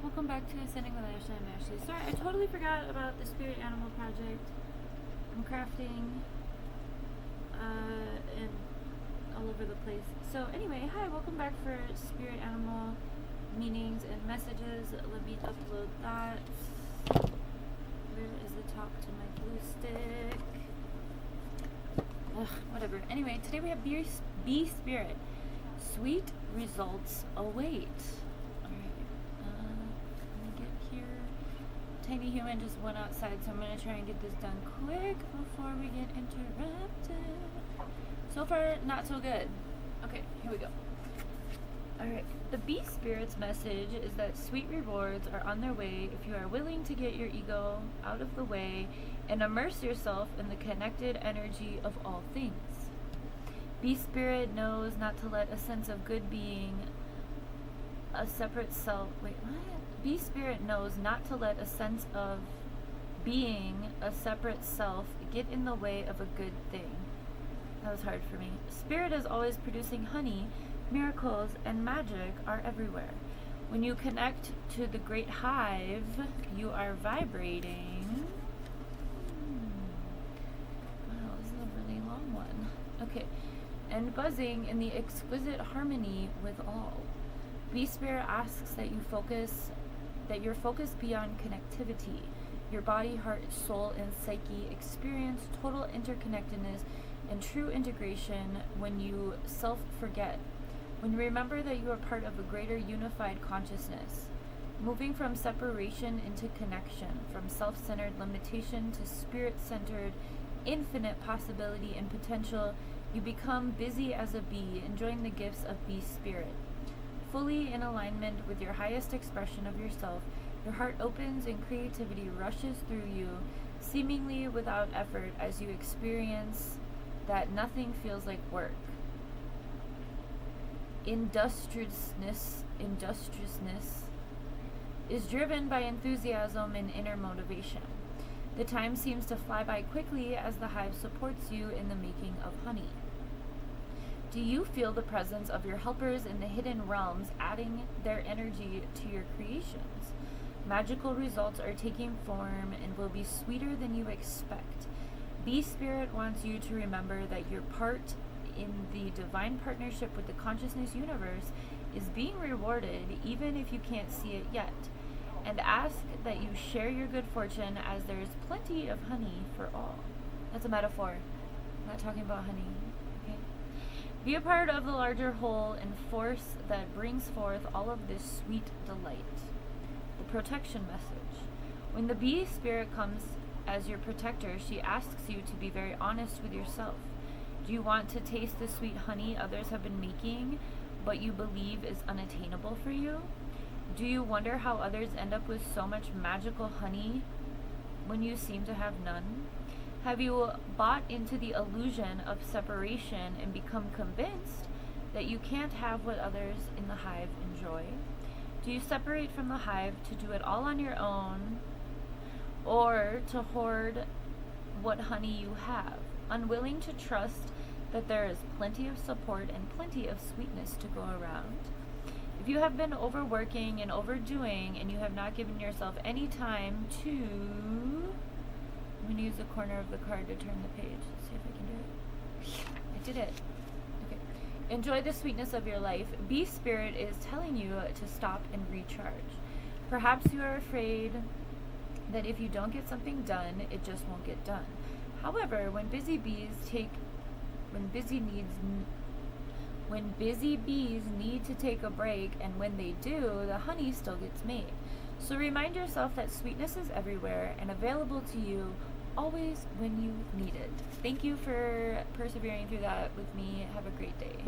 welcome back to Ascending with Ashley. I'm Ashley. Sorry, I totally forgot about the Spirit Animal Project. I'm crafting and all over the place. So anyway, hi, welcome back for Spirit Animal meanings and messages. Let me upload that. Where is the top to my blue stick? Ugh, whatever. Anyway, today we have Bee Spirit. Sweet results await. Tiny Human just went outside, so I'm going to try and get this done quick before we get interrupted. So far, not so good. Okay, here we go. Alright, the Bee Spirit's message is that sweet rewards are on their way if you are willing to get your ego out of the way and immerse yourself in the connected energy of all things. Bee Spirit knows not to let a sense of good being a separate self. Wait, what? Bee Spirit knows not to let a sense of being a separate self get in the way of a good thing. That was hard for me. Spirit is always producing honey. Miracles and magic are everywhere. When you connect to the great hive, you are vibrating. Wow, this is a really long one. Okay. And buzzing in the exquisite harmony with all. Bee Spirit asks that your focus beyond connectivity. Your body, heart, soul, and psyche experience total interconnectedness and true integration when you self-forget. When you remember that you are part of a greater unified consciousness. Moving from separation into connection, from self-centered limitation to spirit-centered infinite possibility and potential, you become busy as a bee, enjoying the gifts of Bee Spirit. Fully in alignment with your highest expression of yourself, your heart opens and creativity rushes through you, seemingly without effort as you experience that nothing feels like work. Industriousness is driven by enthusiasm and inner motivation. The time seems to fly by quickly as the hive supports you in the making of honey. Do you feel the presence of your helpers in the hidden realms adding their energy to your creations? Magical results are taking form and will be sweeter than you expect. Bee Spirit wants you to remember that your part in the divine partnership with the consciousness universe is being rewarded even if you can't see it yet. And ask that you share your good fortune as there is plenty of honey for all. That's a metaphor. I'm not talking about honey. Be a part of the larger whole and force that brings forth all of this sweet delight. The protection message. When the Bee Spirit comes as your protector, she asks you to be very honest with yourself. Do you want to taste the sweet honey others have been making, but you believe is unattainable for you? Do you wonder how others end up with so much magical honey when you seem to have none? Have you bought into the illusion of separation and become convinced that you can't have what others in the hive enjoy? Do you separate from the hive to do it all on your own or to hoard what honey you have, unwilling to trust that there is plenty of support and plenty of sweetness to go around? If you have been overworking and overdoing and you have not given yourself any time to... I'm going to use the corner of the card to turn the page. Let's see if I can do it. I did it. Okay. Enjoy the sweetness of your life. Bee Spirit is telling you to stop and recharge. Perhaps you are afraid that if you don't get something done, it just won't get done. However, when busy bees need to take a break, and when they do, the honey still gets made. So remind yourself that sweetness is everywhere and available to you always when you need it. Thank you for persevering through that with me. Have a great day.